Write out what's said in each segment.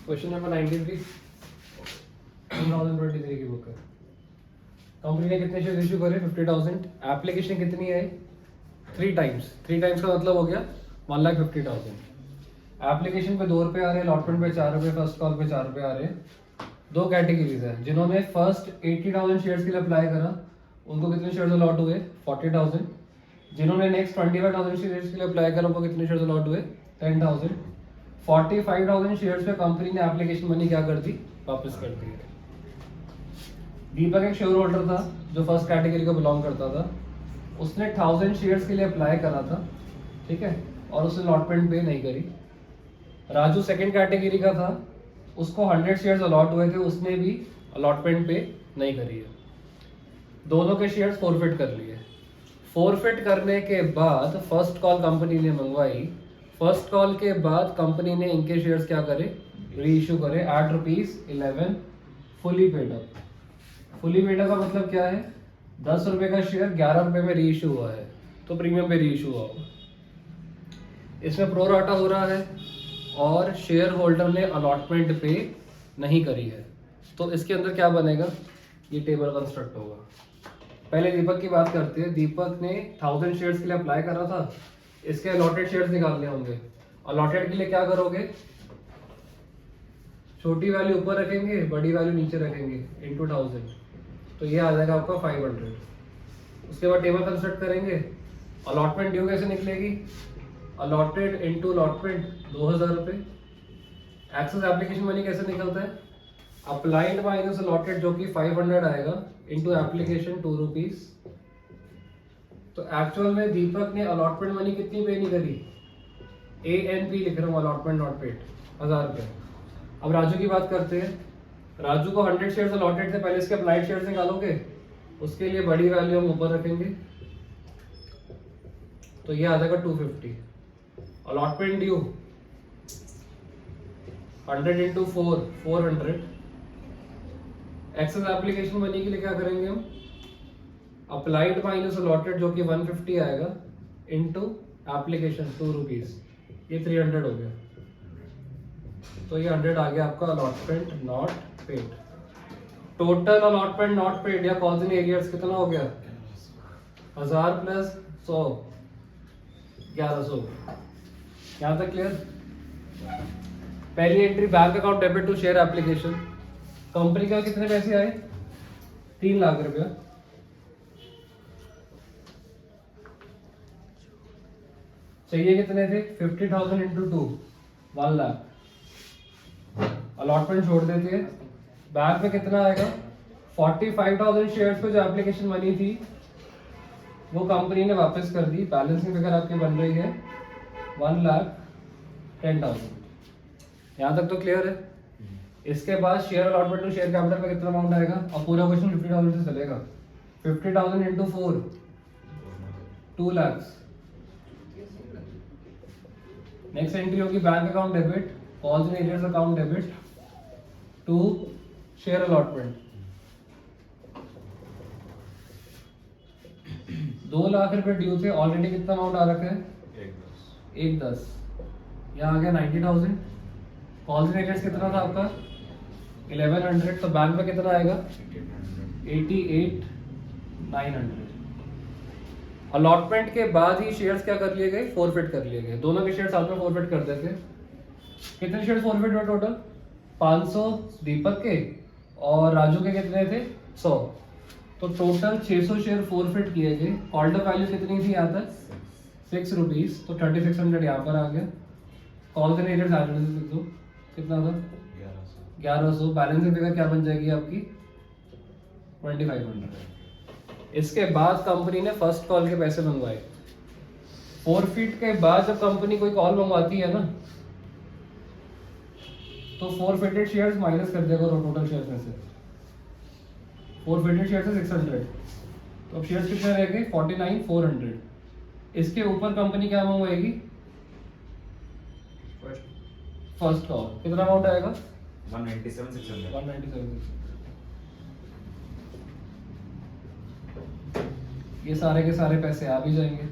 Question number 93 2023 की book है। Company ने कितने शेयर इशू करे? 50,000। एप्लीकेशन कितनी है? 3 टाइम्स। 3 टाइम्स का मतलब हो गया 1,50,000। एप्लीकेशन पे 2 रुपये आ रहे हैं, अलॉटमेंट पे 4 रुपये, फर्स्ट कॉल पे 4 रुपये आ रहे हैं। 2 कैटेगरीज है। जिन्होंने फर्स्ट 80,000 शेयर्स के लिए अप्लाई करा उनको कितने शेयर्स अलॉट हुए? 40,000। जिन्होंने नेक्स्ट 25,000 शेयर्स के लिए अप्लाई करा उनको कितने शेयर्स अलॉट हुए? 10,000। 45,000 शेयर्स पे कंपनी ने एप्लीकेशन मनी क्या कर दी? वापस कर दी है। दीपक एक शेयर होल्डर था जो फर्स्ट कैटेगरी को बिलोंग करता था। उसने 1000 शेयर्स के लिए अप्लाई करा था, ठीक है, और उसने अलॉटमेंट पे नहीं करी। राजू सेकंड कैटेगरी का था, उसको 100 शेयर्स अलॉट हुए थे, उसने भी अलॉटमेंट पे नहीं करी है। दोनों के शेयर्स फॉरफिट कर लिए। फॉरफिट करने के बाद फर्स्ट कॉल कंपनी ने मंगवाई। फर्स्ट कॉल के बाद कंपनी ने इनके शेयर्स क्या करे? री इशू करे at ₹11 fully paid up. Fully paid up का मतलब क्या है? 10 रुपए का शेयर 11 रुपए में री इशू हुआ है, तो प्रीमियम पे री इशू हुआ होगा। इसमें प्रो राटा हो रहा है और शेयर होल्डर ने अलॉटमेंट पे नहीं करी है, तो इसके अंदर क्या बनेगा? ये टेबल कंस्ट्रक्ट होगा। पहले दीपक की बात करते हैं। दीपक ने 1000 शेयर्स के लिए अप्लाई करा था, इसके अलॉटेड शेयर्स निकालने होंगे। अलॉटेड के लिए क्या करोगे? छोटी वैल्यू ऊपर रखेंगे, बड़ी वैल्यू नीचे रखेंगे, इनटू 1000, तो ये आ जाएगा आपका 500। उसके बाद टेबल कंस्ट्रक्ट करेंगे। अलॉटमेंट ड्यू कैसे निकलेगी? अलॉटेड इनटू अलॉटमेंट 2000 रुपये। एक्सेस एप्लीकेशन मनी कैसे निकलता है? अप्लाइड माइनस अलॉटेड जो कि 500 आएगा, इनटू एप्लीकेशन 2 रुपीज। तो एक्चुअल में दीपक ने अलॉटमेंट मनी कितनी पे नहीं करी? ANP लिख रहा हूँ, अलॉटमेंट नॉट पेड, 1000 रुपये। अब राजू की बात करते हैं। राजू को 100 शेयर्स अलॉटेड थे, पहले इसके अप्लाइड शेयर्स निकालोगे, उसके लिए बड़ी वैल्यू हम ऊपर रखेंगे, तो ये आ जाएगा 250। Allotment due 100 into 4, 400। Excess application money के लिए क्या करेंगे हम? अप्लाइड माइनस अलॉटेड जो कि 150 आएगा, इनटू एप्लीकेशन 2 रुपीज, ये 300 हो गया। तो ये 100 आ गया आपका allotment not paid. Total allotment not paid या कॉल्स इन एरियर्स कितना हो गया? 1000 प्लस 100, 1100। यहाँ तक क्लियर? पहली entry bank account debit to share application. Company का कितने पैसे आए? 3 लाख रुपया। चाहिए कितने थे? 50,000 इंटू 2, 1 लाख। अलॉटमेंट छोड़ देते हैं। बैंक में कितना आएगा? 45,000 शेयर्स पे जो एप्लीकेशन मनी थी वो कंपनी ने वापस कर दी। बैलेंसिंग फिगर आपकी बन रही है 1,10,000। यहाँ तक तो क्लियर है? इसके बाद share allotment to share capital में कितना अमाउंट आएगा? अब पूरा क्वेश्चन 50,000 से चलेगा। 50,000 इंटू 4, 2 लाख। नेक्स्ट एंट्री होगी bank account debit, calls in arrears account debit to share allotment. 2 lakh रुपए ड्यू थे, ऑलरेडी कितना अमाउंट आ रखा है? 1,10। यहाँ आ गया 90,000। कॉल्स इन एरियर्स कितना था आपका? 1100। तो बैंक में कितना आएगा? 88,900। अलॉटमेंट के बाद ही शेयर्स क्या कर लिए गए? फॉरफिट कर लिए गए। दोनों के शेयर्स साथ में फॉरफिट कर देते। कितने शेयर्स फॉरफिट हुए टोटल? 500 दीपक के और राजू के कितने थे? 100। तो टोटल 600 शेयर फॉरफिट किए गए। ऑर्डर वैल्यू कितनी थी यहाँ तक? 6 रुपीज, तो 3600 यहाँ पर आ गया। कॉल्स इन एरियर्स एड्रेस लिख दो, कितना था? 1100। बैलेंसिंग फिगर क्या बन जाएगी आपकी? 2500। इसके बाद कंपनी ने फर्स्ट कॉल के पैसे मंगवाए। फॉरफिट के बाद जब कंपनी कोई कॉल मंगवाती है ना, तो फॉरफिटेड शेयर्स माइनस कर देगा टोटल शेयर्स में से। फॉरफिटेड शेयर्स है 600, तो अब शेयर्स कितने रह गए? 49,400। इसके ऊपर कंपनी क्या मंगवाएगी? First call. कितना अमाउंट आएगा? 197,600। ये सारे के सारे पैसे आ भी जाएंगे।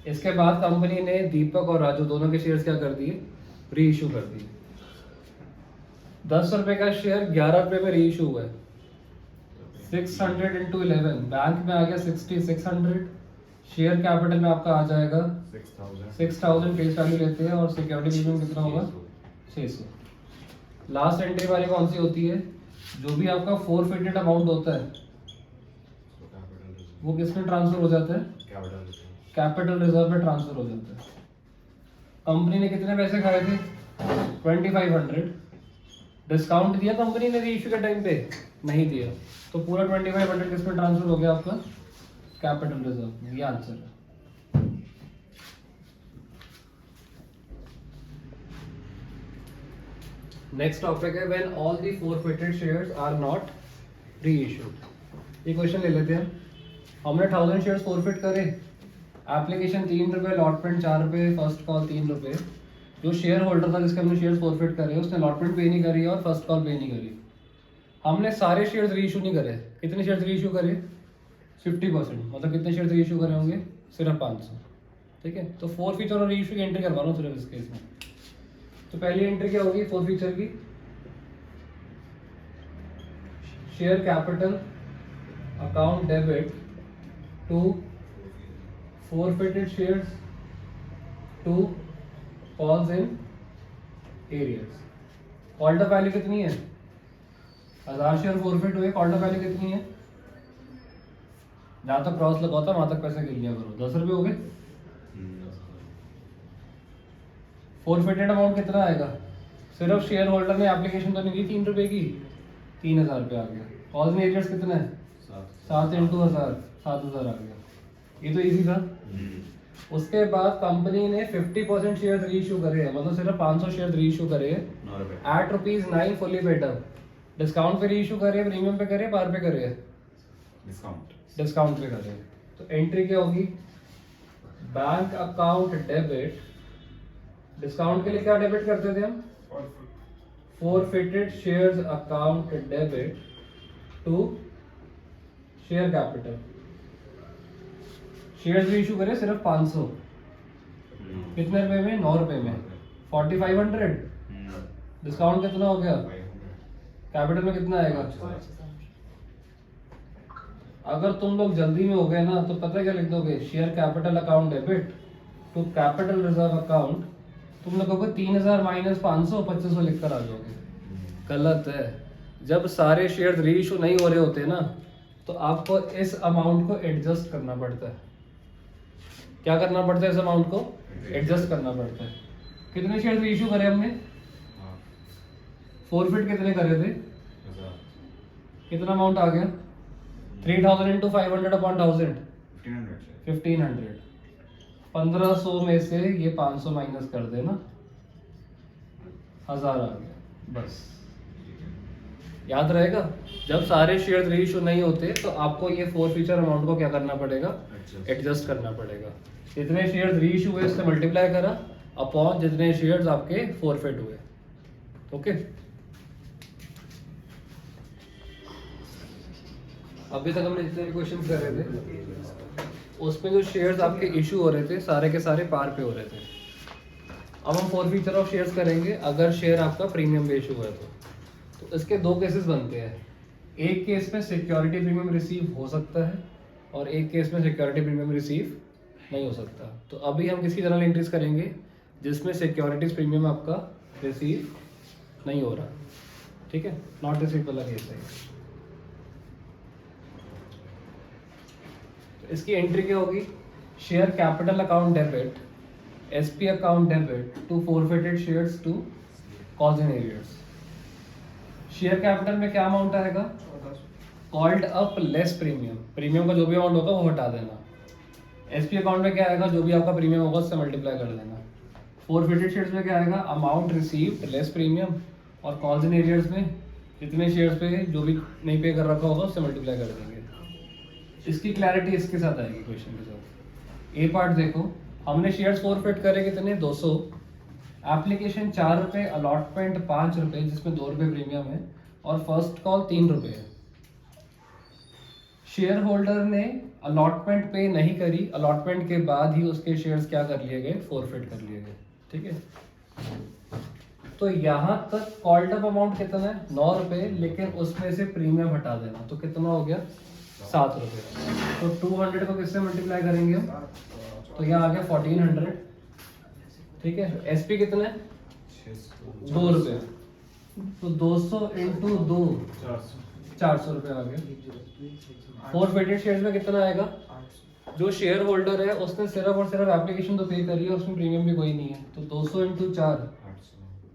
इसके बाद कंपनी ने दीपक और राजू दोनों के शेयर्स क्या कर दिए? री इशू कर दी। 10 रुपए का शेयर 11 रुपए में री इशू हुआ है। 600 इंटू 11 बैंक में आ गया 60, 600 शेयर कैपिटल में आपका आ जाएगा 6000 फेस वैल्यू लेते हैं और सिक्योरिटी प्रीमियम कितना होगा 600। लास्ट एंट्री वाली कौन सी होती है? जो भी आपका फोरफिटेड अमाउंट होता है वो किसमें ट्रांसफर हो जाता है? कैपिटल रिजर्व में ट्रांसफर हो जाता है। कंपनी ने कितने पैसे खाए थे? 2500। डिस्काउंट दिया कंपनी ने रीइश्यू के टाइम पे? नहीं दिया, तो पूरा 2500 किसमें ट्रांसफर हो गया आपका? कैपिटल रिजर्व में। ये आंसर है। नेक्स्ट टॉपिक है when all the forfeited shares are not reissued. ये क्वेश्चन ले लेते हैं। हमने 1000 शेयर्स फोरफिट करे, एप्लीकेशन 3 रुपये, अलॉटमेंट 4 रुपये, फर्स्ट कॉल 3 रुपये। जो शेयर होल्डर था जिसके हमने शेयर्स फोरफिट करे उसने अलॉटमेंट पे नहीं करी और फर्स्ट कॉल पे नहीं करी। हमने सारे शेयर्स रीइश्यू नहीं करे। कितने शेयर्स रीइश्यू करे? 50%। मतलब कितने शेयर्स रीइश्यू करे होंगे? सिर्फ 500। ठीक है, तो फोरफिचर और रीइश्यू की एंट्री करवा रहा हूँ सिर्फ इस केस में। तो पहली एंट्री क्या होगी फोरफिचर की? Share capital account debit to forfeited shares to calls in areas। Called up value कितनी है? 1000 शेयर फोरफिट हुए, कॉल्ड अप वैल्यू कितनी है? जहां तक क्रॉस लगा था वहां तक पैसे गिन लिया करो। 10 रुपये हो गए। फोरफिटेड अमाउंट कितना आएगा? सिर्फ शेयर होल्डर ने एप्लीकेशन तो नहीं दी 3 रुपए की, 3000 रुपये आ गया। कॉल्स इन एरियर्स कितना है? 7 इंटू 1000, 7000 आ गया। ये तो इजी था। उसके बाद कंपनी ने 50% शेयर रीइश्यू करे हैं, मतलब सिर्फ 500 शेयर रीइश्यू करे at ₹9 fully paid up. Discount पे रीइश्यू करे, प्रीमियम पे करे, पार पे करे? डिस्काउंट पे करे। तो एंट्री क्या होगी? Bank account debit. डिस्काउंट के लिए क्या डेबिट करते थे हम? Forfeited shares account debit to share capital. Shares reissue करे सिर्फ 500। कितने रुपए में? 9 रुपए में। 4500। डिस्काउंट कितना हो गया? कैपिटल में कितना आएगा? अगर तुम लोग जल्दी में हो गए ना तो पता क्या लिख दोगे? Share capital account debit to capital reserve account. तुम लोगों को 3000 माइनस 500 2500 लिखकर आ जाओगे। गलत है। जब सारे शेयर रीइश्यू नहीं हो रहे होते ना तो आपको इस अमाउंट को एडजस्ट करना पड़ता है। क्या करना पड़ता है? इस अमाउंट को एडजस्ट करना पड़ता है। कितने शेयर रीइश्यू करे हमने? फोरफिट कितने करे थे? कितना अमाउंट आ गया? 3000 इंटू 500 अपॉन 1000, 1500। 1500 में से ये 500 माइनस कर देना, 1000 आ गया। बस याद रहेगा। जब सारे शेयर रीइश्यू नहीं होते तो आपको ये फोरफिचर अमाउंट को क्या करना पड़ेगा? एडजस्ट करना पड़ेगा। जितने शेयर रीइश्यू हुए उससे मल्टीप्लाई करा अपॉन जितने शेयर्स आपके फोरफिट हुए। ओके, अभी तक हमने जितने भी क्वेश्चन कर रहे थे उसमें जो शेयर्स आपके इशू हो रहे थे सारे के सारे पार पे हो रहे थे। अब हम फोरफिचर ऑफ शेयर्स करेंगे अगर शेयर आपका प्रीमियम पे इशू हुआ है तो इसके दो केसेस बनते हैं। एक केस में सिक्योरिटी प्रीमियम रिसीव हो सकता है और एक केस में सिक्योरिटी प्रीमियम रिसीव नहीं हो सकता। तो अभी हम किसकी जनरल एंट्रीज करेंगे? जिसमें सिक्योरिटीज प्रीमियम आपका रिसीव नहीं हो रहा। ठीक है, नॉट रिसीव वाला केस है। तो इसकी एंट्री क्या होगी? Share capital account debit, SP account debit to forfeited shares to calls in arrears. Share capital में क्या अमाउंट आएगा? Called up less premium. Premium का जो भी अमाउंट होगा वो हटा देना। एसपी अकाउंट में क्या आएगा? जो भी आपका प्रीमियम होगा उससे मल्टीप्लाई कर देना। फोरफिटेड शेयर्स में क्या आएगा? Amount received less premium. और कॉल्स इन एरियर्स में जितने शेयर्स पे जो भी नहीं पे कर रखा होगा उससे मल्टीप्लाई कर देंगे। इसकी क्लैरिटी इसके साथ आएगी क्वेश्चन के साथ। ए पार्ट देखो, हमने शेयर्स फोरफिट करे कितने? 200। एप्लीकेशन 4 रुपये, अलॉटमेंट 5 रुपये जिसमें 2 रुपये प्रीमियम है और फर्स्ट कॉल 3 रुपये है। शेयर होल्डर ने अलॉटमेंट पे नहीं करी, अलॉटमेंट के बाद ही उसके शेयर्स क्या कर लिए गए? फोरफिट कर लिए गए। ठीक है, तो यहाँ तक कॉल्ड अप अमाउंट कितना है 9 रुपए, लेकिन उसमें से प्रीमियम हटा देना, तो कितना हो गया 7 रुपए। तो 200 को किससे मल्टीप्लाई करेंगे हम, तो यहाँ आ गया 1400, ठीक है। एसपी कितना है 2 रुपए, तो 200 इंटू 2 400 रुपए आ गया। फोरफेटेड शेयर्स में कितना आएगा, जो शेयर होल्डर है उसने सिर्फ और सिर्फ एप्लीकेशन तो पे करी है, उसमें प्रीमियम भी कोई नहीं है, तो 200 इंटू 4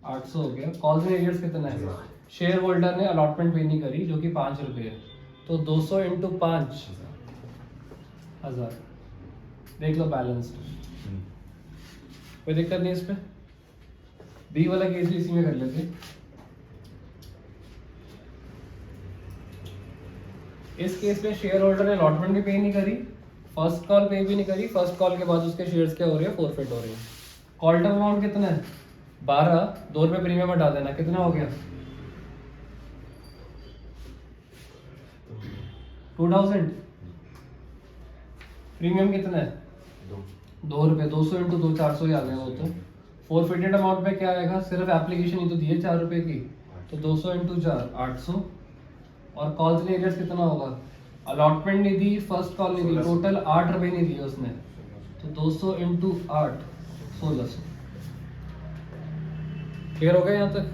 800 हो गया। कॉल्स एंड एरियर्स कितना है, शेयर होल्डर ने अलॉटमेंट पे नहीं करी जो कि 5 रुपए है, तो 200 इंटू 5 1000। देख लो बैलेंस, कोई दिक्कत नहीं इसमें। बी वाला केस भी इसी में कर लेते। इस केस में शेयर होल्डर ने अलॉटमेंट भी पे नहीं करी, फर्स्ट कॉल पे भी नहीं करी, फर्स्ट कॉल के बाद उसके शेयर्स क्या हो रहे हैं, फोरफिट हो रहे हैं। कॉल्ड अप अमाउंट कितना है 12, 2 रुपए प्रीमियम हटा देना, कितना हो गया 2000। प्रीमियम कितना है 2 रुपए, 200 इंटू 2 400 ही आ गया वो। तो फोरफिटेड अमाउंट में क्या आएगा, सिर्फ एप्लीकेशन ही तो दी है 4 रुपए की, तो 200 इंटू 4 800। और कॉल्स एंड एरियर्स कितना होगा, अलॉटमेंट नहीं दी, फर्स्ट कॉल नहीं दी, टोटल 8 रुपए नहीं दिए उसने, तो 200 इंटू 8 1600। क्लियर हो गया यहाँ तक।